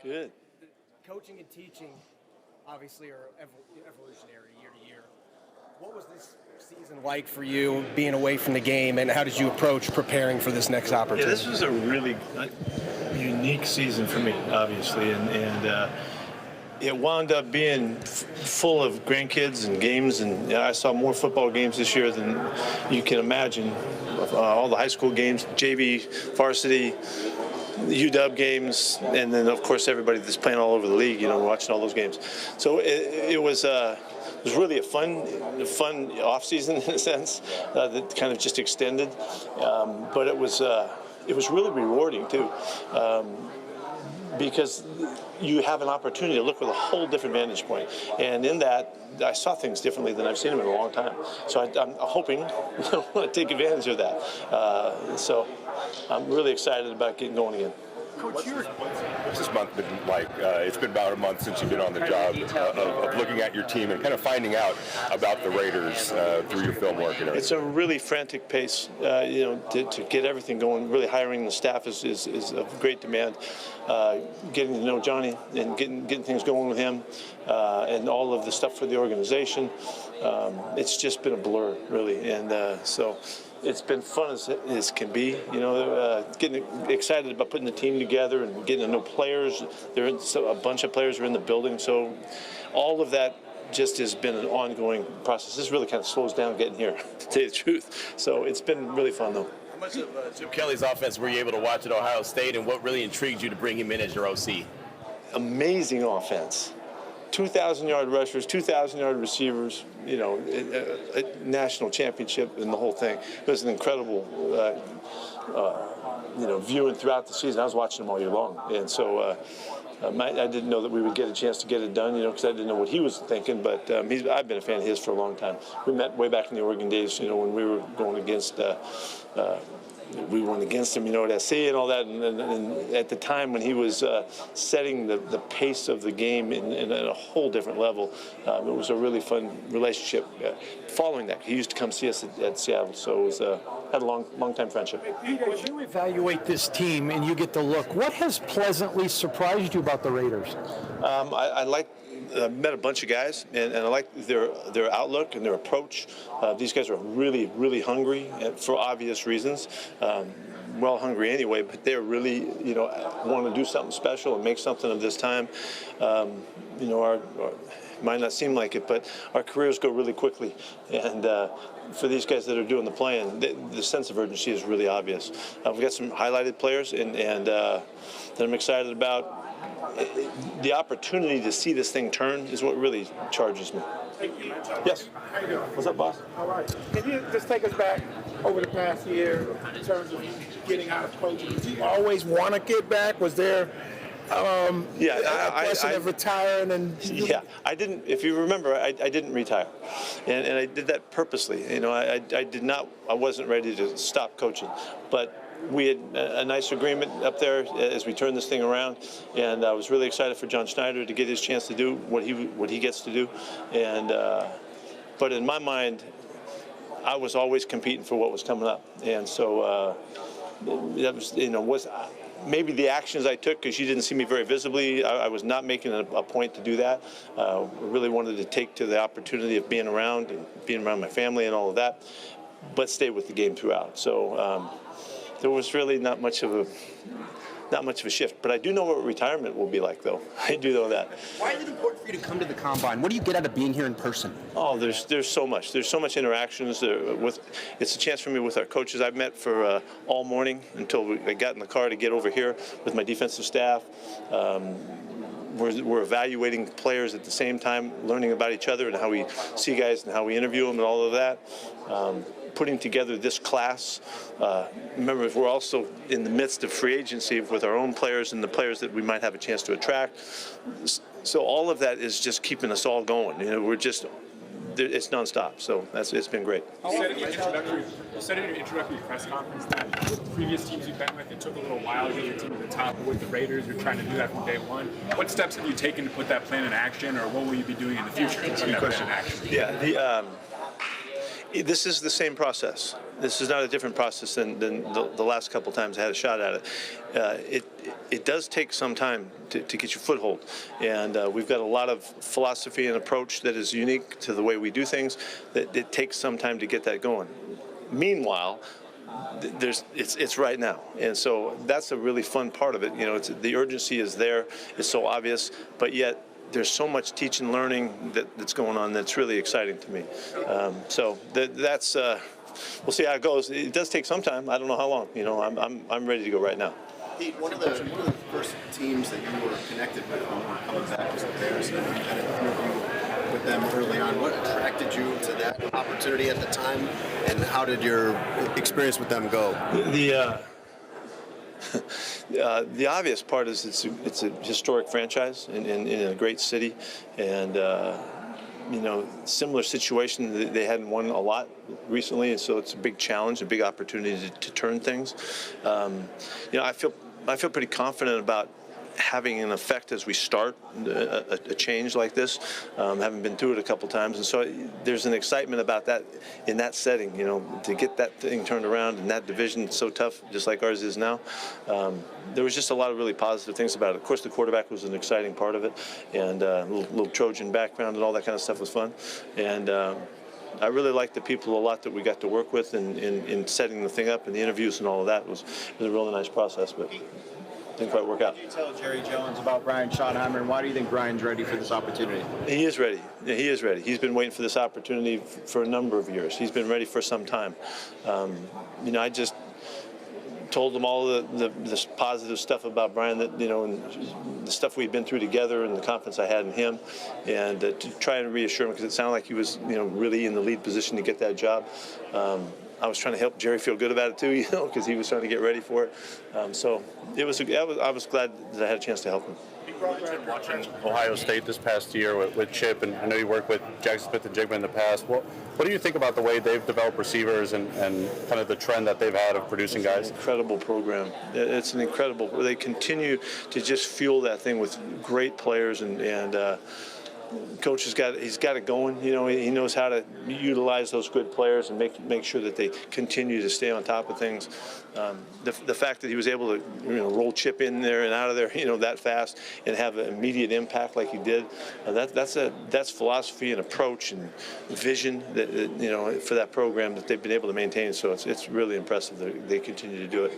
Good. Coaching and teaching obviously are evolutionary year to year. What was this season like for you, being away from the game, and how did you approach preparing for this next opportunity? Yeah, this was a really unique season for me, obviously, and it wound up being full of grandkids and games, and I saw more football games this year than you can imagine. All the high school games, JV, varsity, the UW games, and then of course everybody that's playing all over the league, watching all those games. So it was really a fun off season in a sense that kind of just extended, but it was really rewarding too. Because you have an opportunity to look with a whole different vantage point. And in that, I saw things differently than I've seen them in a long time. So I'm hoping to take advantage of that. So I'm really excited about getting going again. Coach, what's this month been like? It's been about a month since you've been on the job of looking at your team and kind of finding out about the Raiders through your film work. It's a really frantic pace, to get everything going. Really hiring the staff is of great demand. Getting to know Johnny and getting things going with him, and all of the stuff for the organization. It's just been a blur, really, and so. It's been fun as can be, getting excited about putting the team together and getting to know players. A bunch of players are in the building, so all of that just has been an ongoing process. This really kind of slows down getting here, to tell you the truth. So it's been really fun, though. How much of Chip Kelly's offense were you able to watch at Ohio State, and what really intrigued you to bring him in as your OC? Amazing offense. 2,000-yard rushers, 2,000-yard receivers, a national championship and the whole thing. It was an incredible, viewing throughout the season. I was watching them all year long. And so I didn't know that we would get a chance to get it done, because I didn't know what he was thinking. But I've been a fan of his for a long time. We met way back in the Oregon days, when we were going against we went against him, at SC and all that, and at the time when he was setting the pace of the game in a whole different level, it was a really fun relationship. Following that, he used to come see us at Seattle, so it was had a long time friendship. As you evaluate this team and you get to look, what has pleasantly surprised you about the Raiders? I met a bunch of guys, and I like their outlook and their approach. These guys are really, really hungry for obvious reasons. Well, hungry anyway, but they're really, want to do something special and make something of this time. Our might not seem like it, but our careers go really quickly, and for these guys that are doing the playing, the sense of urgency is really obvious. We've got some highlighted players, and that I'm excited about. The opportunity to see this thing turn is what really charges me. Yes. How you doing? What's up, boss? All right. Can you just take us back over the past year in terms of getting out of coaching? Did you always want to get back? Was there a question of retiring? Yeah, I didn't. If you remember, I didn't retire, and I did that purposely. I wasn't ready to stop coaching, but we had a nice agreement up there as we turned this thing around, and I was really excited for John Schneider to get his chance to do what he gets to do. And but in my mind, I was always competing for what was coming up, and so that was maybe the actions I took, because you didn't see me very visibly. I was not making a point to do that. I really wanted to take to the opportunity of being around and being around my family and all of that, but stay with the game throughout. So. There was really not much of a shift, but I do know what retirement will be like, though. I do know that. Why is it important for you to come to the Combine? What do you get out of being here in person? Oh, there's so much. There's so much interactions. It's a chance for me with our coaches. I've met for all morning until I got in the car to get over here with my defensive staff. We're evaluating players at the same time, learning about each other and how we see guys and how we interview them and all of that. Putting together this class. Remember, we're also in the midst of free agency with our own players and the players that we might have a chance to attract. So all of that is just keeping us all going. It's nonstop. So it's been great. You said in your introductory press conference that with previous teams you've been with, it took a little while to get your team to the top. But with the Raiders, you're trying to do that from day one. What steps have you taken to put that plan in action, or what will you be doing in the future to put that plan in action? Yeah, This is the same process. This is not a different process than the last couple times I had a shot at it. It does take some time to get your foothold, and we've got a lot of philosophy and approach that is unique to the way we do things. That it takes some time to get that going. Meanwhile, it's right now, and so that's a really fun part of it. You know, the urgency is there. It's so obvious, but yet there's so much teach and learning that's going on that's really exciting to me. So that's we'll see how it goes. It does take some time. I don't know how long. You know, I'm ready to go right now. Pete, one of the first teams that you were connected with when you were coming back was the Bears, and you had an interview with them early on. What attracted you to that opportunity at the time, and how did your experience with them go? The obvious part is it's a historic franchise in a great city, and you know, similar situation. They hadn't won a lot recently, and so it's a big challenge, a big opportunity to turn things. You know, I feel pretty confident about having an effect as we start a change like this. Having been through it a couple times, and so there's an excitement about that in that setting. You know, to get that thing turned around in that division so tough, just like ours is now. There was just a lot of really positive things about it. Of course, the quarterback was an exciting part of it, and little Trojan background and all that kind of stuff was fun. And I really liked the people a lot that we got to work with in setting the thing up, and the interviews and all of that was a really nice process, but didn't quite work out. Can you tell Jerry Jones about Brian Schottenheimer, and why do you think Brian's ready for this opportunity? He is ready. Yeah, he is ready. He's been waiting for this opportunity for a number of years. He's been ready for some time. You know, I just told him all this positive stuff about Brian, that, you know, and the stuff we'd been through together and the confidence I had in him, and to try and reassure him, because it sounded like he was, you know, really in the lead position to get that job. I was trying to help Jerry feel good about it too, you know, because he was trying to get ready for it. So I was glad that I had a chance to help him. Watching Ohio State this past year with Chip, and I know you worked with Jackson Smith and Jigma in the past. What do you think about the way they've developed receivers and kind of the trend that they've had of producing guys? Incredible program. It's an incredible. They continue to just fuel that thing with great players, and Coach he's got it going. You know, he knows how to utilize those good players and make sure that they continue to stay on top of things. The fact that he was able to, you know, roll Chip in there and out of there, you know, that fast and have an immediate impact like he did, that's philosophy and approach and vision that, you know, for that program that they've been able to maintain. So it's really impressive that they continue to do it.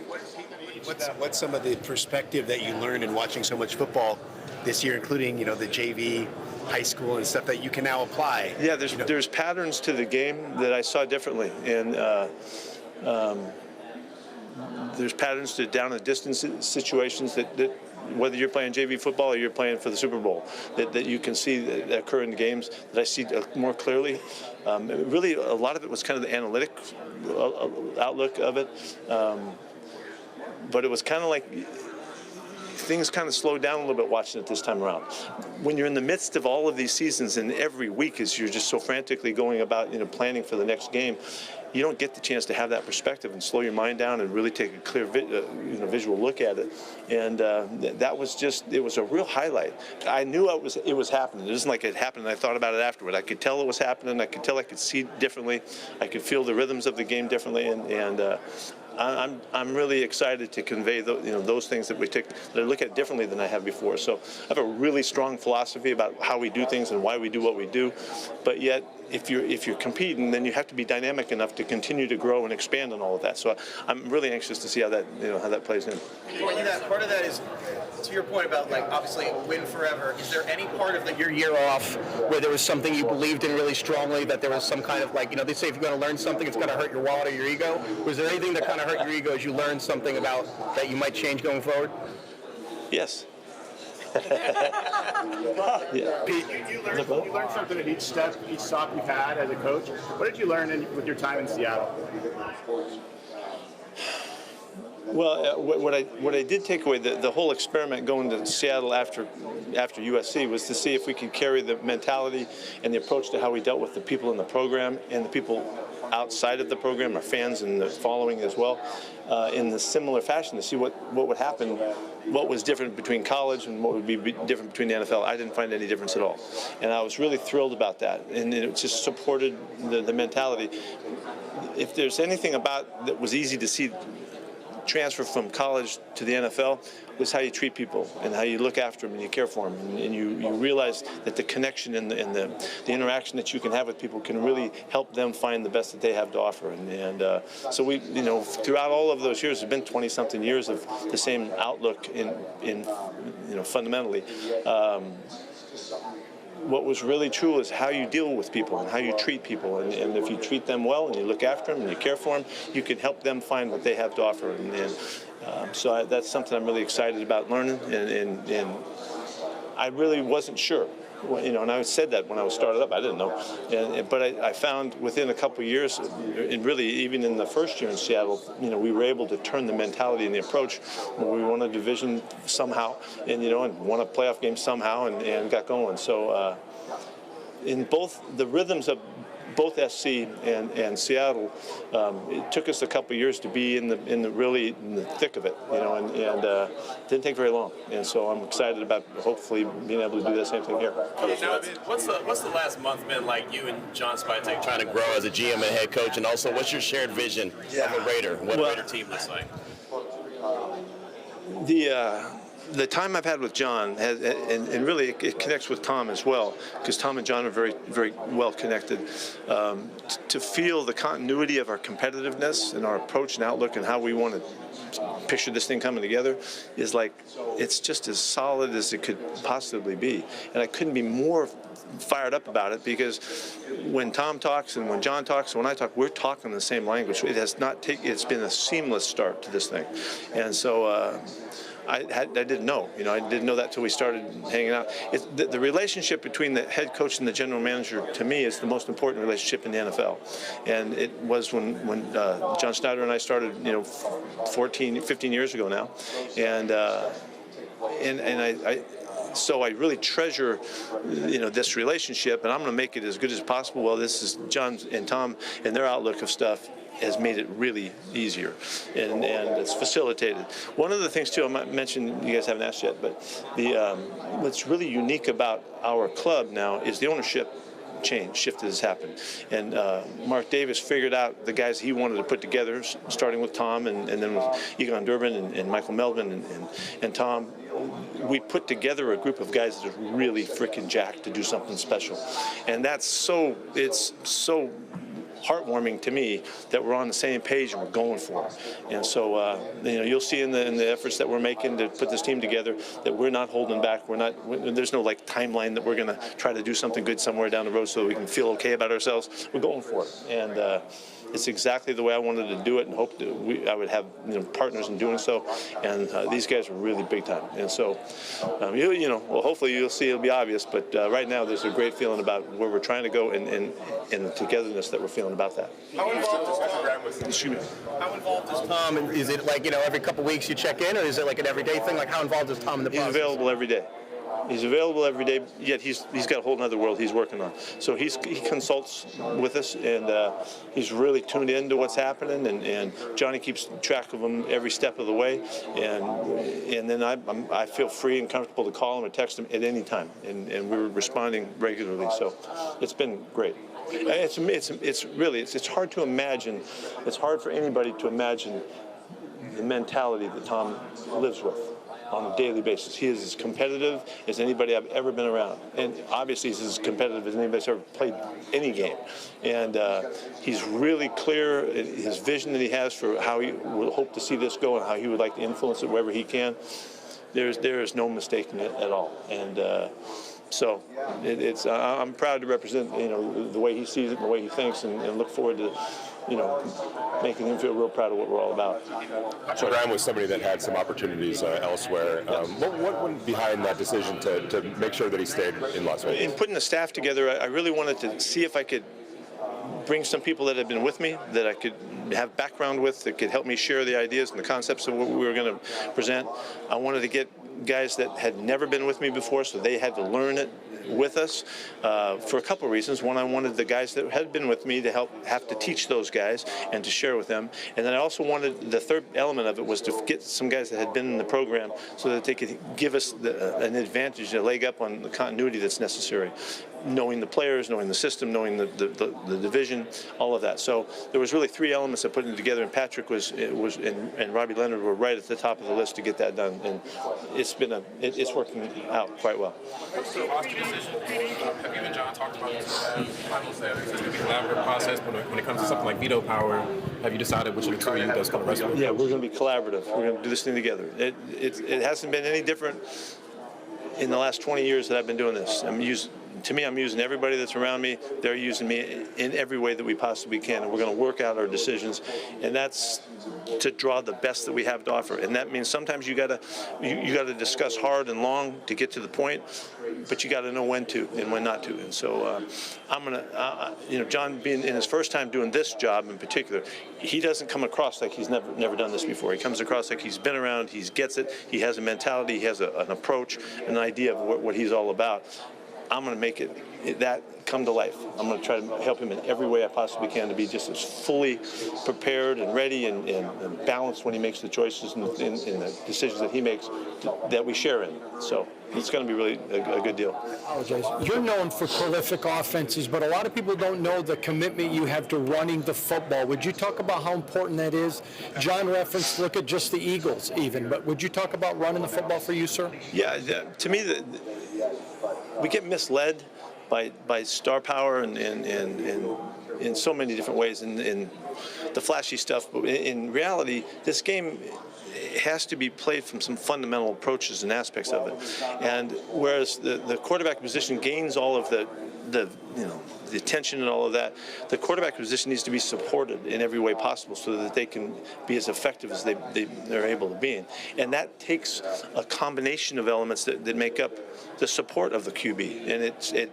What's some of the perspective that you learned in watching so much football this year, including, you know, the JV, high school and stuff, that you can now apply? Yeah, there's patterns to the game that I saw differently, and there's patterns to down and distance situations that whether you're playing JV football or you're playing for the Super Bowl, that you can see that occur in games that I see more clearly. Really, a lot of it was kind of the analytic outlook of it, but it was kind of like things kind of slowed down a little bit watching it this time around. When you're in the midst of all of these seasons, and every week as you're just so frantically going about, you know, planning for the next game, you don't get the chance to have that perspective and slow your mind down and really take a clear visual look at it. And that was it was a real highlight. I knew it was happening. It isn't like it happened and I thought about it afterward. I could tell it was happening. I could tell I could see it differently. I could feel the rhythms of the game differently. And I'm really excited to convey those things that I look at differently than I have before. So I have a really strong philosophy about how we do things and why we do what we do. But yet, if you're competing, then you have to be dynamic enough to continue to grow and expand on all of that. So I'm really anxious to see how that plays in. Part of that is, to your point about, like, obviously win forever. Is there any part of your year off where there was something you believed in really strongly, that there was some kind of, like, you know, they say if you're going to learn something, it's going to hurt your wallet or your ego? Was there anything that kind of hurt your ego as you learned something about that you might change going forward? Yes. Yeah. Pete, you learned something at each step, each stop you've had as a coach. What did you learn with your time in Seattle? Well, what I did take away, the whole experiment going to Seattle after USC was to see if we could carry the mentality and the approach to how we dealt with the people in the program and the people outside of the program, our fans and the following as well, in the similar fashion to see what would happen, what was different between college and what would be different between the NFL. I didn't find any difference at all. And I was really thrilled about that. And it just supported the mentality. If there's anything about that was easy to see transfer from college to the NFL, was how you treat people and how you look after them and you care for them, and you realize that the connection and the interaction that you can have with people can really help them find the best that they have to offer. And so we, throughout all of those years, it's been 20-something years of the same outlook in fundamentally. What was really true is how you deal with people and how you treat people. And if you treat them well and you look after them and you care for them, you can help them find what they have to offer. So that's something I'm really excited about learning. And I really wasn't sure. And I said that when I was started up, I didn't know. But I found within a couple of years, and really even in the first year in Seattle, we were able to turn the mentality and the approach when we won a division somehow, and won a playoff game somehow, and got going. So in both the rhythms of both SC and Seattle, it took us a couple of years to be in the thick of it, and didn't take very long. And so I'm excited about hopefully being able to do the same thing here. Now, what's the last month been like, you and John Spytek trying to grow as a GM and head coach, and also what's your shared vision of a Raider, what a Raider team looks like? The time I've had with John has, and really it connects with Tom as well, because Tom and John are very, very well connected. To feel the continuity of our competitiveness and our approach and outlook and how we want to picture this thing coming together is like, it's just as solid as it could possibly be. And I couldn't be more fired up about it, because when Tom talks and when John talks and when I talk, we're talking the same language. It's been a seamless start to this thing. And so I didn't know. I didn't know that till we started hanging out. The relationship between the head coach and the general manager, to me, is the most important relationship in the NFL. And it was when John Schneider and I started, 15 years ago now. So I really treasure, this relationship, and I'm going to make it as good as possible. Well, this is John and Tom and their outlook of stuff has made it really easier, and it's facilitated. One of the things too, I might mention, you guys haven't asked yet, but what's really unique about our club now is the ownership shift that has happened. And Mark Davis figured out the guys he wanted to put together, starting with Tom and then with Egon Durbin and Michael Melvin and Tom. We put together a group of guys that are really freaking jacked to do something special. And it's so heartwarming to me that we're on the same page and we're going for it. And so, you'll see in the efforts that we're making to put this team together that we're not holding back. There's no timeline that we're going to try to do something good somewhere down the road so that we can feel okay about ourselves. We're going for it. And it's exactly the way I wanted to do it, and hoped I would have partners in doing so. And these guys are really big time. And so, hopefully you'll see it'll be obvious. But right now, there's a great feeling about where we're trying to go and the togetherness that we're feeling about that. How involved is Tom? And is it every couple weeks you check in, or is it like an everyday thing? Like, how involved is Tom in the process? He's available every day. He's available every day, yet he's got a whole other world he's working on. So he consults with us, and he's really tuned in to what's happening, and Johnny keeps track of him every step of the way. And then I feel free and comfortable to call him or text him at any time, and we're responding regularly. So it's been great. It's hard to imagine. It's hard for anybody to imagine the mentality that Tom lives with on a daily basis. He is as competitive as anybody I've ever been around. And obviously he's as competitive as anybody that's ever played any game. And he's really clear in his vision that he has for how he would hope to see this go and how he would like to influence it wherever he can. There is no mistaking it at all. And so I'm proud to represent the way he sees it and the way he thinks, and look forward to making him feel real proud of what we're all about. So Graham was somebody that had some opportunities elsewhere. What went behind that decision to make sure that he stayed in Las Vegas? In putting the staff together, I really wanted to see if I could bring some people that had been with me, that I could have background with, that could help me share the ideas and the concepts of what we were going to present. I wanted to get guys that had never been with me before, so they had to learn it with us for a couple of reasons. One, I wanted the guys that had been with me to have to teach those guys and to share with them. And then I also wanted, the third element of it was to get some guys that had been in the program so that they could give us an advantage, a leg up on the continuity that's necessary. Knowing the players, knowing the system, knowing the division, all of that. So there was really three elements of putting it together, and Patrick and Robbie Leonard were right at the top of the list to get that done, and it's working out quite well. Have you and John talked about this? Finals there. It's going to be a collaborative process, but when it comes to something like veto power, have you decided which of the two of you does come rest? Yeah, we're going to be collaborative. We're going to do this thing together. It hasn't been any different in the last 20 years that I've been doing this. I'm using everybody that's around me. They're using me in every way that we possibly can, and we're going to work out our decisions, and that's to draw the best that we have to offer. And that means sometimes you got to discuss hard and long to get to the point, but you got to know when to and when not to. And so I'm going to, John being in his first time doing this job in particular, he doesn't come across like he's never done this before. He comes across like he's been around, he gets it, he has a mentality, he has an approach, an idea of what he's all about. I'm going to make that come to life. I'm going to try to help him in every way I possibly can to be just as fully prepared and ready and balanced when he makes the choices and the decisions that he makes that we share in. So it's going to be really a good deal. You're known for prolific offenses, but a lot of people don't know the commitment you have to running the football. Would you talk about how important that is? John referenced, look at just the Eagles even, but would you talk about running the football for you, sir? Yeah, to me, we get misled by star power and in so many different ways in the flashy stuff. But in reality, this game has to be played from some fundamental approaches and aspects of it. And whereas the quarterback position gains all of the attention and all of that, the quarterback position needs to be supported in every way possible so that they can be as effective as they're able to be. And that takes a combination of elements that make up the support of the QB. And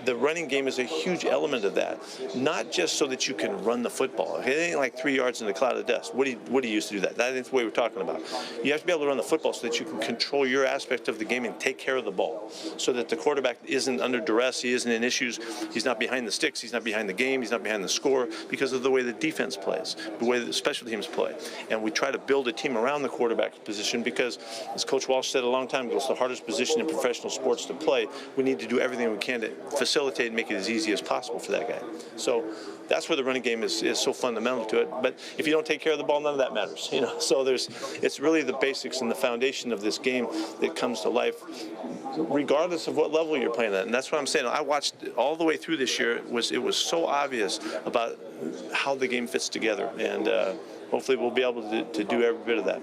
the running game is a huge element of that, not just so that you can run the football. It ain't like 3 yards in a cloud of dust. What do you use to do that? That ain't the way we're talking about. You have to be able to run the football so that you can control your aspect of the game and take care of the ball, so that the quarterback isn't under duress, he isn't in issues, he's not behind the sticks, he's not behind the game, he's not behind the score, because of the way the defense plays, the way the special teams play. And we try to build a team around the quarterback position because, as Coach Walsh said a long time ago, it's the hardest position in professional sports to play. We need to do everything we can to facilitate and make it as easy as possible for that guy. So that's where the running game is so fundamental to it. But if you don't take care of the ball, none of that matters. So it's really the basics and the foundation of this game that comes to life, regardless of what level you're playing at. And that's what I'm saying. I watched all the way through this year. It was so obvious about how the game fits together, and hopefully we'll be able to do every bit of that.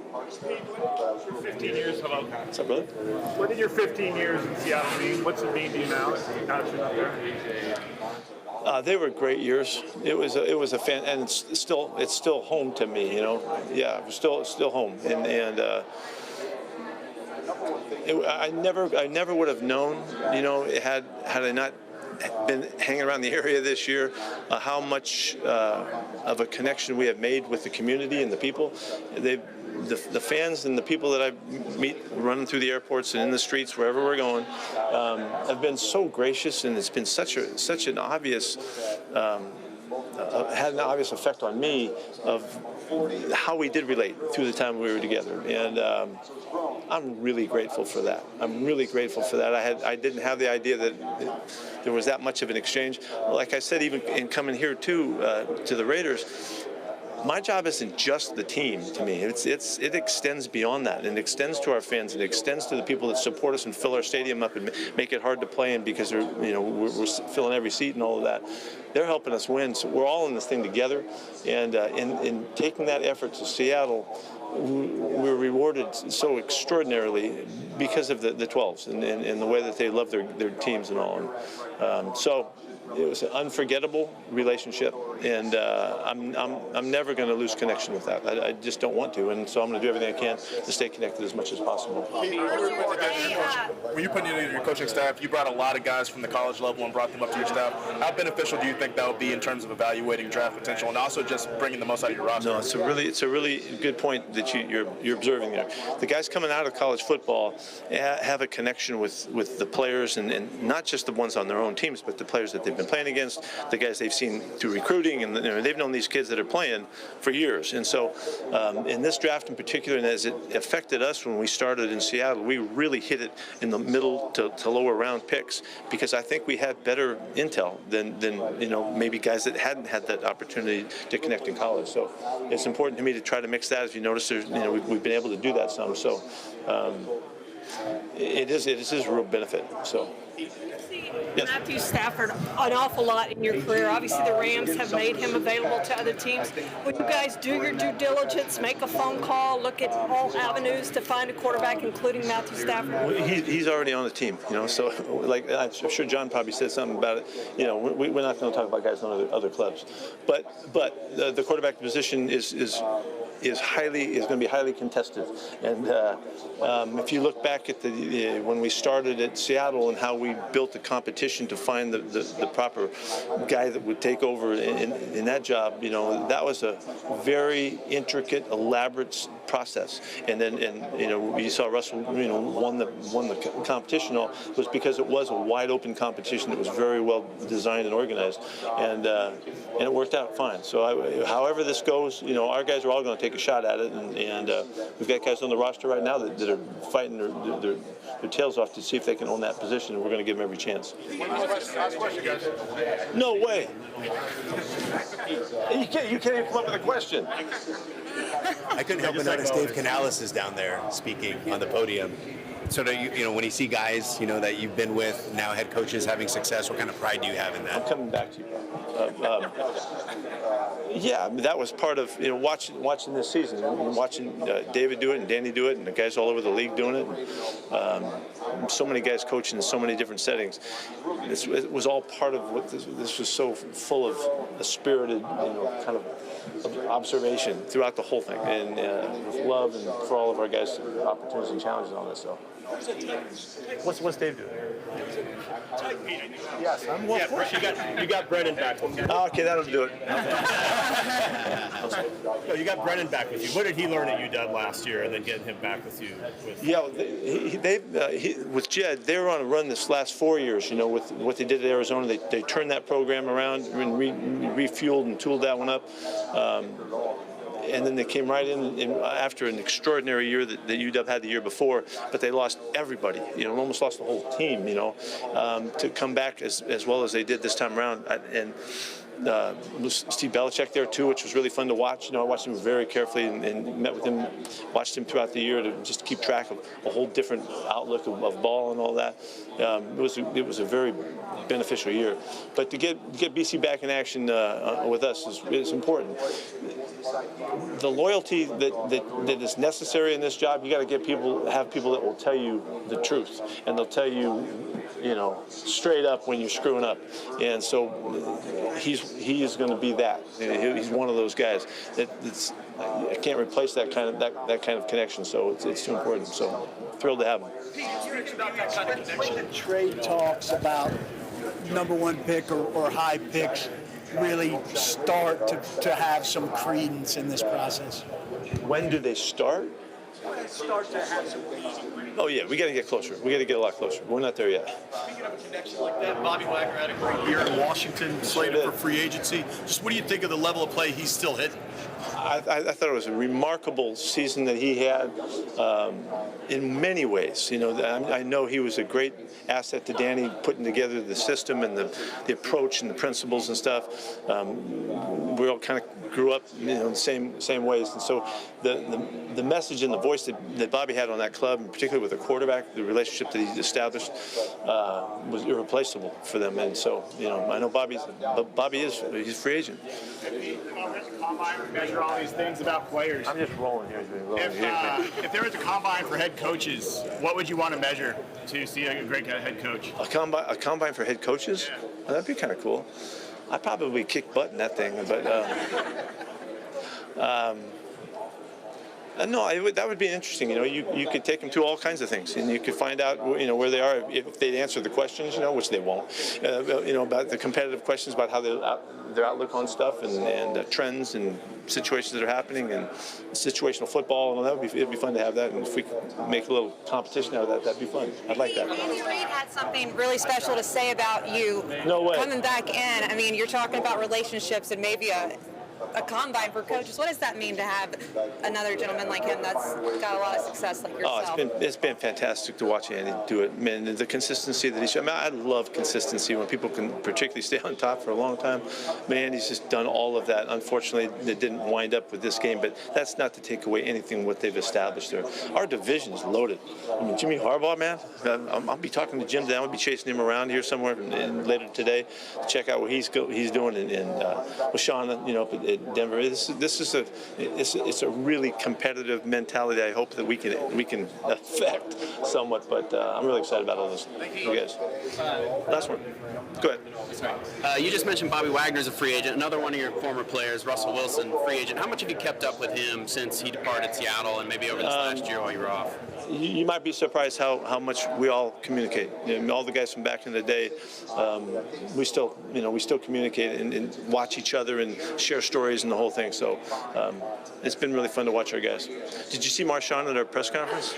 15 years, hello. What's up, brother? What did your 15 years in Seattle mean? What's it mean to you now? They were great years. It was a fan, and it's still home to me. Yeah, it's still home, and I never would have known. Had I not been hanging around the area this year, how much of a connection we have made with the community and the people. The fans and the people that I meet running through the airports and in the streets, wherever we're going, have been so gracious, and it's been such an obvious, had an obvious effect on me of how we did relate through the time we were together. And I'm really grateful for that. I'm really grateful for that. I didn't have the idea that there was that much of an exchange. Like I said, even in coming here to the Raiders, my job isn't just the team to me. It extends beyond that, and it extends to our fans, and it extends to the people that support us and fill our stadium up and make it hard to play in because we're filling every seat and all of that. They're helping us win, so we're all in this thing together. And in taking that effort to Seattle, we're rewarded so extraordinarily because of the 12s and the way that they love their teams and all. So it was an unforgettable relationship. and I'm never going to lose connection with that. I just don't want to, and so I'm going to do everything I can to stay connected as much as possible. When you put in your coaching staff, you brought a lot of guys from the college level and brought them up to your staff. How beneficial do you think that will be in terms of evaluating draft potential and also just bringing the most out of your roster? No, it's a really good point that you're observing there. The guys coming out of college football have a connection with the players, and not just the ones on their own teams, but the players that they've been playing against, the guys they've seen through recruiting, and they've known these kids that are playing for years. And so in this draft in particular, and as it affected us when we started in Seattle, we really hit it in the middle to lower round picks, because I think we had better intel than maybe guys that hadn't had that opportunity to connect in college. So it's important to me to try to mix that. As you notice, we've been able to do that some. So it is a real benefit. So. Yes. Matthew Stafford an awful lot in your career. Obviously, the Rams have made him available to other teams. Would you guys do your due diligence, make a phone call, look at all avenues to find a quarterback, including Matthew Stafford? Well, he's already on the team, so like I'm sure John probably said something about it. We're not going to talk about guys on other clubs, but the quarterback position is going to be highly contested. And if you look back at when we started at Seattle and how we built the competition to find the proper guy that would take over in that job, that was a very intricate, elaborate process. And then you saw Russell won the competition. All was because it was a wide open competition that was very well designed and organized, and it worked out fine. So however this goes, our guys are all going to take a shot at it, and we've got guys on the roster right now that are fighting their tails off to see if they can own that position, and we're going to give them every chance. Last question, guys. No way. You can't even come up with a question. I couldn't help but notice Dave Canales is down there speaking on the podium. So when you see guys, that you've been with, now head coaches having success, what kind of pride do you have in that? I'm coming back to you. Yeah, that was part of watching this season, watching David do it and Danny do it, and the guys all over the league doing it. So many guys coaching in so many different settings. It was all part of what this was so full of a spirited, kind of observation throughout the whole thing, and with love and for all of our guys, opportunities and challenges on this. So, what's Dave doing? Yes, I'm well. You got Brennan back with you. Oh, okay, that'll do it. No, you got Brennan back with you. What did he learn at UW last year, and then getting him back with you? With Jed, they were on a run this last 4 years. With what they did at Arizona, they turned that program around and refueled and tooled that one up. And then they came right in after an extraordinary year that UW had the year before, but they lost everybody, almost lost the whole team, to come back as well as they did this time around. And Steve Belichick there too, which was really fun to watch. I watched him very carefully and met with him, watched him throughout the year to just keep track of a whole different outlook of ball and all that. It was a very beneficial year. But to get BC back in action with us is important. The loyalty that is necessary in this job, you got to have people that will tell you the truth, and they'll tell you, straight up when you're screwing up. And so he is going to be that. He's one of those guys I can't replace that kind of connection. So it's too important. So thrilled to have him. When the trade talks about number one pick or high picks really start to have some credence in this process? When do they start? Start to have some credence. Oh yeah, we got to get closer. We got to get a lot closer. We're not there yet. Speaking of a connection like that, Bobby Wagner had a great year in Washington, slated for free agency. Just what do you think of the level of play he's still hitting? I thought it was a remarkable season that he had in many ways. I know he was a great asset to Danny, putting together the system and the approach and the principles and stuff. We all kind of grew up in the same ways, and so the message and the voice that Bobby had on that club, and particularly with the quarterback, the relationship that he established was irreplaceable for them. And so I know Bobby is he's a free agent. Measure all these things about players. I'm just rolling here. If there was a combine for head coaches, what would you want to measure to see a great head coach? A combine for head coaches? Yeah. Well, that'd be kind of cool. I probably kick butt in that thing, but no, that would be interesting. You could take them to all kinds of things, and you could find out, where they are if they answer the questions, which they won't. About the competitive questions about how their outlook on stuff and trends and situations that are happening and situational football and all that. It'd be fun to have that, and if we could make a little competition out of that, that'd be fun. I'd like that. Andy Reid had something really special to say about you. No way. Coming back in. I mean, you're talking about relationships and maybe a combine for coaches. What does that mean to have another gentleman like him that's got a lot of success like yourself? Oh, it's been fantastic to watch Andy do it. Man, the consistency that he showed. I love consistency when people can particularly stay on top for a long time. Man, he's just done all of that. Unfortunately, it didn't wind up with this game, but that's not to take away anything what they've established there. Our division is loaded. I mean, Jimmy Harbaugh, man, I'll be talking to Jim today. I'll be chasing him around here somewhere later today to check out what he's doing with Sean, at Denver. It's a really competitive mentality. I hope that we can affect somewhat, but I'm really excited about all this. You guys. Last one. Go ahead. You just mentioned Bobby Wagner's a free agent. Another one of your former players, Russell Wilson, free agent. How much have you kept up with him since he departed Seattle and maybe over this last year while you were off? You might be surprised how much we all communicate. All the guys from back in the day, we still communicate and watch each other and share stories and the whole thing. So it's been really fun to watch our guys. Did you see Marshawn at our press conference?